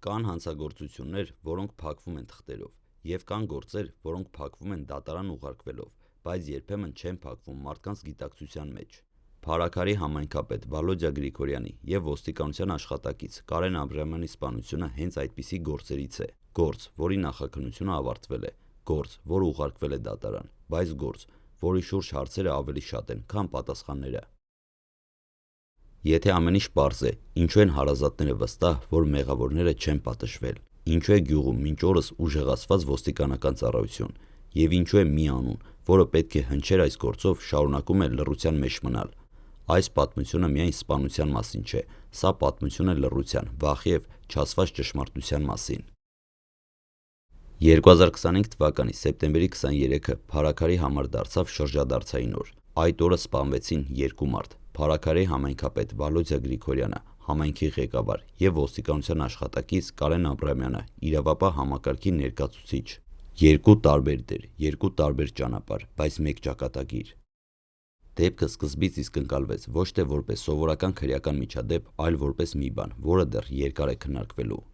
Կան հանցագործություններ, որոնք փակվում են թղթերով, եւ կան գործեր, որոնք փակվում են դատարան ուղարկվելով, բայց երբեմն չեն փակվում մարդկանց գիտակցության մեջ։ Փարաքարի համայնքապետ Վալոդյա Գրիգորյանի եւ ոստիկանության աշխատակից Կարեն Աբրահամյանի սպանությունը հենց այդպիսի գործերից է։ Գործ, որի նախաքննությունը ավարտվել է, գործ, որը ուղարկվել է դատարան, բայց գործ, որի շուրջ հարցերը ավելի շատ են, քան պատասխանները։ Եթե ամեն ինչ պարզ է, ինչու են հարազատները վստահ, որ մեղավորները չեն պատժվել, ինչու է գյուղում մինչ օրս ուժեղացված ոստիկանական ծառայություն, եւ ինչու է մի անուն, որը պետք է հնչեր այս գործով, շարունակում է լռության մեջ մնալ։ Այս պատմությունը միայն սպանության մասին չէ, սա պատմություն է լռության, վախի եւ չասված ճշմարտության մասին։ 2025 թվականի սեպտեմբերի 23-ը Փարաքարի համար դարձավ շրջադարձային օր։ Այդ օրը սպանվեցին երկու մարդ՝ Փարաքարի համայնքապետ Վալոդյա Գրիգորյանը, համայնքի ղեկավար, եւ ոստիկանության աշխատակից Կարեն Աբրահամյանը, իրավապահ համակարգի ներկայացուցիչ։ Երկու տարբեր դեր, երկու տարբեր ճանապարհ, բայց մեկ ճակատագիր։ Դեպքը սկզբից իսկ ընկալվեց ոչ թե որպես սովորական քրեական միջադեպ, այլ որպես մի բան, որը դեռ երկար է քննարկվելու։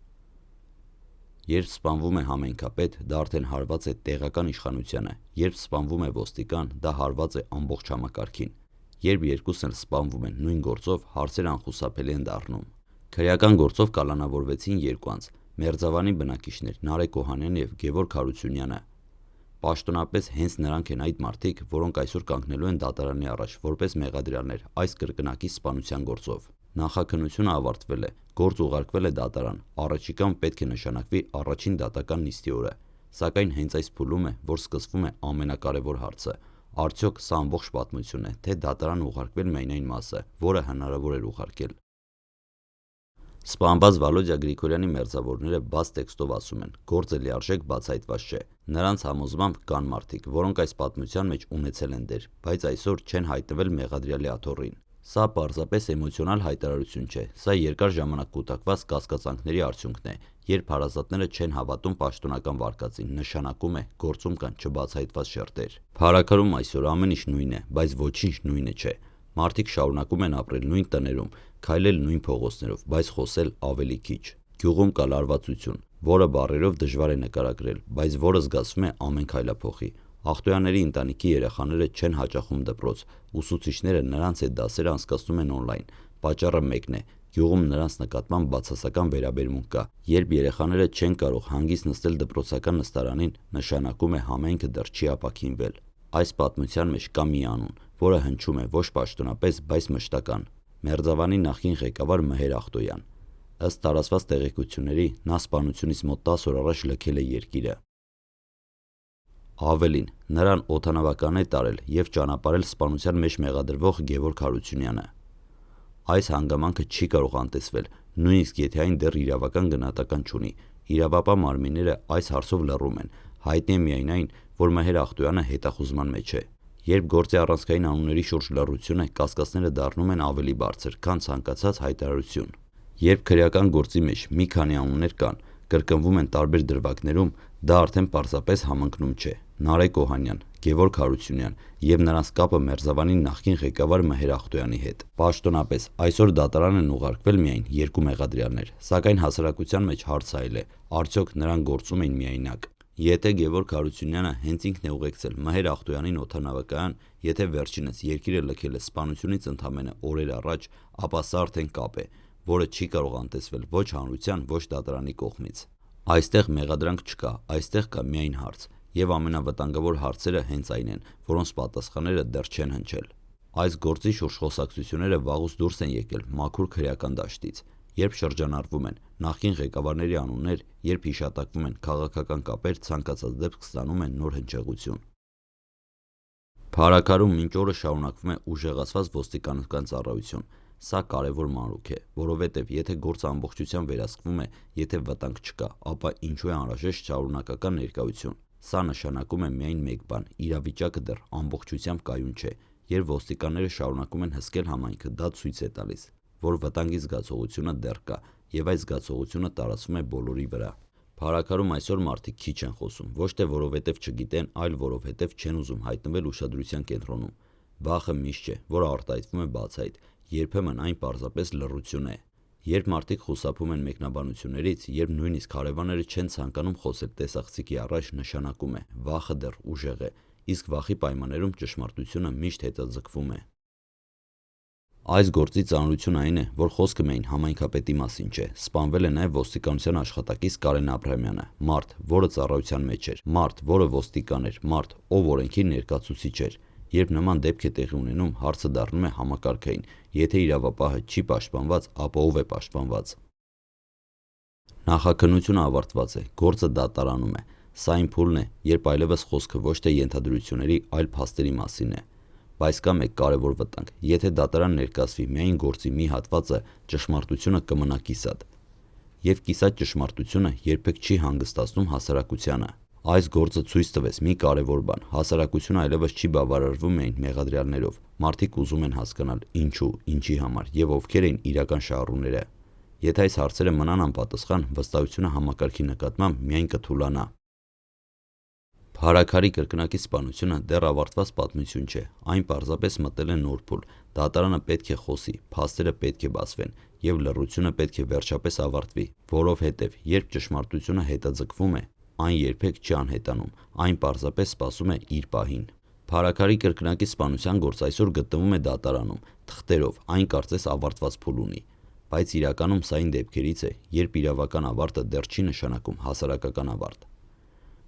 Երբ սպանվում է համայնքապետ, դա արդեն հարված է տեղական իշխանությանը, երբ սպանվում է ոստիկան, դա հարված է ամբողջ համակարգին։ Երբ երկուսն էլ սպանվում են նույն գործով, հարցերը անխուսափելի են դառնում։ Քրեական գործով կալանավորվեցին երկու անձ՝ Մերձավանի բնակիչներ Նարեկ Օհանյանը եւ Գևորգ Հարությունյանը։ Պաշտոնապես հենց նրանք են այդ մարդիկ, որոնք այսօր կանգնելու են դատարանի առաջ որպես մեղադրյալներ այս կրկնակի սպանության գործով։ Նախաքննությունը ավարտվել է, գործ ուղարկվել է դատարան, առաջիկան պետք է նշանակվի առաջին դատական նիստի օրը։ Սակայն հենց այս փուլում է, որ սկսվում է ամենակարևոր հարցը. արդյոք սա ամբողջ պատմություն է, թե դատարան ուղարկվել միայն այն մասը, որը հնարավոր էր ուղարկել։ Սպանված Վալոդյա Գրիգորյանի մերձավորները բաց տեքստով ասում են, գործը լիարժեք բացահայտված չէ։ Նրանց համոզմամբ կան մարդիկ, որոնք այս պատմության մեջ ունեցել են դեր, բայց այսօր չեն հայտնվել մեղադրյալի աթոռին։ Սա պարզապես էմոցիոնալ հայտարարություն չէ, սա երկար ժամանակ կուտակված կասկածանքների արդյունքն է, երբ հարազատները չեն հավատում պաշտոնական վարկածին, նշանակում է գործում կան չբացահայտված շերտեր։ Փարաքարում այսօր ամեն ինչ նույնն է, բայց ոչինչ նույնը չէ։ Մարդիկ շարունակում են ապրել նույն տներում, քայլել նույն փողոցներով, բայց խոսել ավելի քիչ։ Գյուղում կա լարվածություն, որը բառերով դժվար է նկարագրել, բայց որը զգացվում է ամեն քայլափոխի։ Ախտոյանների ընտանիքի երեխաները չեն հաճախում դպրոց, ուսուցիչները նրանց հետ դասեր անցկացնում են օնլայն։ Պատճառը մեկն է՝ գյուղում նրանց նկատմամբ բացասական վերաբերմունք կա։ Երբ երեխաները չեն կարող հանգիստ նստել դպրոցական նստարանին, նշանակում է համայնքը դեռ չի ապաքինվել։ Այս պատմության մեջ կա մի անուն, որը հնչում է ոչ պաշտոնապես, բայց մշտական՝ Մերձավանի նախկին ղեկավար Մհեր Ախտոյան։ Ըստ տարածված տեղեկությունների, նա սպանությունից մոտ 10 օր առաջ լքել է երկիրը։ Ավելին, նրան օդանավական է տարել եւ ճանապարհել սպանության մեջ մեղադրվող Գևորգ Հարությունյանը։ Այս հանգամանքը չի կարող անտեսվել, նույնիսկ եթե այն դեռ իրավական գնահատական չունի։ Իրավապահ մարմինները այս հարցով լռում են։ Հայտնի է միայն այն, որ Մհեր Ախտոյանը հետախուզման մեջ է։ Երբ գործի առանցքային անունների շուրջ լռություն է, կասկածները դառնում են ավելի բարձր, քան ցանկացած հայտարարություն։ Երբ քրեական գործի մեջ մի քանի անուններ կան, կրկնվում են տարբեր դրվագներում, դա արդեն պարզապես համընկնում չէ։ Նարեկ Օհանյան, Գևորգ Հարությունյան եւ նրանց կապը Մերձավանի նախկին ղեկավար Մհեր Ախտոյանի հետ։ Պաշտոնապես այսօր դատարան են ուղարկվել միայն երկու մեղադրյալներ, սակայն հասարակության մեջ հարց այլ է՝ արդյոք նրանք գործում էին միայնակ։ Եթե Գևորգ Հարությունյանը հենց ինքն է ուղեկցել Մհեր Ախտոյանին օդանավակայան, եթե վերջինս երկիրը լքել է սպանությունից ընդամենը օրեր առաջ, ապա սա արդեն կապ է, որը չի կարող անտեսվել ոչ հանրության, ոչ դատարանի կողմից։ Այստեղ մեղադրանք չկա, այստեղ կա միայն հարց, եւ ամենավտանգավոր հարցերը հենց այն են, որոնց պատասխանները դեռ չեն հնչել։ Այս գործի շուրջ խոսակցությունները վաղուց դուրս են եկել մաքուր քրեական դաշտից, երբ շրջանառվում են նախկին ղեկավարների անուններ, երբ հիշատակվում են քաղաքական կապեր, ցանկացած դեպք ստանում են նոր հնչեղություն։ Փարաքարում մինչ օրս շարունակվում է ուժեղացված ոստիկանական ծառայություն։ Սա կարևոր մանրուք է, որովհետև եթե գործը ամբողջությամբ վերահսկվում է, եթե վտանգ չկա, ապա ինչու է անհրաժեշտ շարունակական ներկայություն։ Սա նշանակում է միայն մեկ բան՝ իրավիճակը դեռ ամբողջությամբ կայուն չէ։ Երբ ոստիկանները շարունակում են հսկել համայնքը, դա ցույց է տալիս, որ վտանգի զգացողությունը դեռ կա, եւ այս զգացողությունը տարածվում է բոլորի վրա։ Փարաքարում այսօր մարդիկ քիչ են խոսում, ոչ թե որովհետև չգիտեն, այլ որովհետև չեն ուզում հայտնվել ուշադրության կենտրոնում։ Վախը միշտ չէ, որը արտահայտվում է բացահայտ, երբեմն այն պարզապես լռություն է։ Երբ մարդիկ խուսափում են մեկնաբանություններից, երբ նույնիսկ հարևանները չեն ցանկանում խոսել տեսախցիկի առաջ, նշանակում է վախը դեռ ուժեղ է, իսկ վախի պայմաններում ճշմարտությունը միշտ հետաձգվում է։ Այս գործի ծանրությունն այն է, որ խոսքը միայն համայնքապետի մասին չէ, սպանվել է նաև ոստիկանության աշխատակից Կարեն Աբրահամյանը, մարդ, որը ծառայության մեջ էր, մարդ, որը ոստիկան էր, մարդ, ով օրենքի ներկայացուցիչ էր։ Երբ նման դեպք է տեղի ունենում, հարցը դառնում է համակարգային, եթե իրավապահը չի պաշտպանված, ապա ով է պաշտպանված։ Նախաքննությունը ավարտված է, գործը դատարանում է։ Սա այն փուլն է, երբ այլևս խոսքը ոչ թե ենթադրությունների, այլ փաստերի մասին է։ Բայց կա մեկ կարևոր վտանգ, եթե դատարան ներկայացվի միայն գործի մի հատվածը, ճշմարտությունը կմնա կիսատ։ Եվ կիսատ ճշմարտությունը երբեք չի հանգստացնում հասարակությանը։ Այս գործը ցույց տվեց մի կարևոր բան, հասարակությունը այլևս չի բավարարվում միայն մեղադրյալներով, մարդիկ ուզում են հասկանալ ինչու, ինչի համար եւ ովքեր են իրական շահառուները։ Եթե այս հարցերը մնան անպատասխան, վստահությունը համակարգի նկատմամբ միայն կթուլանա։ Փարաքարի կրկնակի սպանությունը դեռ ավարտված պատմություն չէ, այն պարզապես մտել է նոր փուլ, դատարանը պետք է խոսի, փաստերը պետք է բացվեն եւ լռությունը պետք է վերջապես ավարտվի, որովհետեւ երբ ճշմարտությունը հետաձգվում է, այն երբեք չի անհետանում, այն պարզապես սպասում է իր պահին։ Փարաքարի կրկնակի սպանության գործ այսօր գտնվում է դատարանում, թղթերով, այն կարծես ավարտված փուլ ունի, բայց իրականում սա այն դեպքերից է, երբ իրավական ավարտը դեռ չի նշանակում հասարակական ավարտ։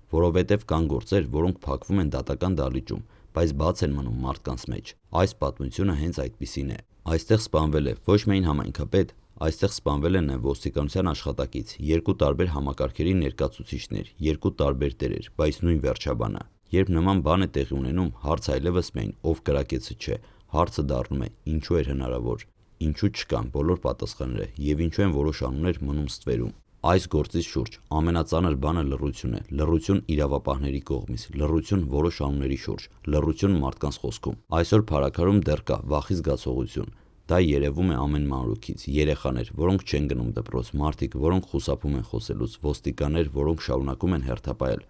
Որովհետև կան գործեր, որոնք փակվում են դատական դահլիճում, բայց բաց են մնում մարդկանց մեջ։ Այս պատմությունը հենց այդպիսին է։ Այստեղ սպանվել է ոչ միայն համայնքապետ, այստեղ սպանվել են նաև ոստիկանության աշխատակից, երկու տարբեր համակարգերի ներկայացուցիչներ, երկու տարբեր տերեր, բայց նույն վերջաբանը։ Երբ նման բան է տեղի ունենում, հարցը այլևս միայն ով կրակեցը չէ, հարցը դառնում է ինչու էր հնարավոր, ինչու չկան բոլոր պատասխանները եւ ինչու են որոշ անուններ մնում ստվերում։ Այս գործից շուրջ ամենածանր բանը լռություն է, լռություն իրավապահների կողմից, լռություն որոշ անունների շուրջ, լռություն մարդկանց խոսքում։ Այսօր Փարաքարում դեռ կա վախի զգացողություն։ Դա երևում է ամեն մանրուքից, երեխաներ, որոնք չեն գնում դպրոց, մարդիկ, որոնք խուսափում են խոսելուց, ոստիկաններ, որոնք շարունակում են հերթապայել։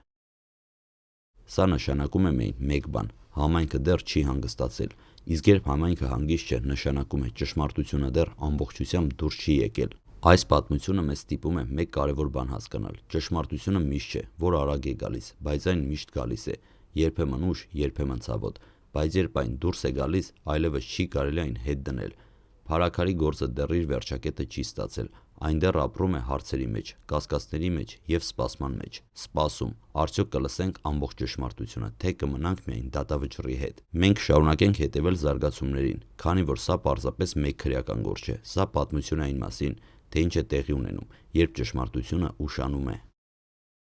Սա նշանակում է միայն մեկ բան՝ համայնքը դեռ չի հանգստացել, իսկ երբ համայնքը հանգիստ չէ, նշանակում է ճշմարտությունը դեռ ամբողջությամբ դուրս չի եկել։ Այս պատմությունը մեզ ստիպում է մեկ կարևոր բան հասկանալ. ճշմարտությունը միշտ չէ, որ արագ է գալիս, բայց այն միշտ գալիս է, երբեմն ուշ, երբեմն ցավոտ, բայց երբ այն դուրս է գալիս, այլևս չի կարելի այն հետ դնել։ Փարաքարի գործը դեռ իր վերջակետը չի ստացել, այն դեռ ապրում է հարցերի մեջ, կասկածների մեջ եւ սպասման մեջ։ Սպասում, արդյոք կլսենք ամբողջ ճշմարտությունը, թե կմնանք միայն դատավճռի հետ։ Մենք շարունակենք հետևել զարգացումներին, քանի որ սա պարզապես մեկ քրեական գործ չէ, սա պատմություն է այն մասին, թե ինչ է տեղի ունենում, երբ ճշմարտությունը ուշանում է։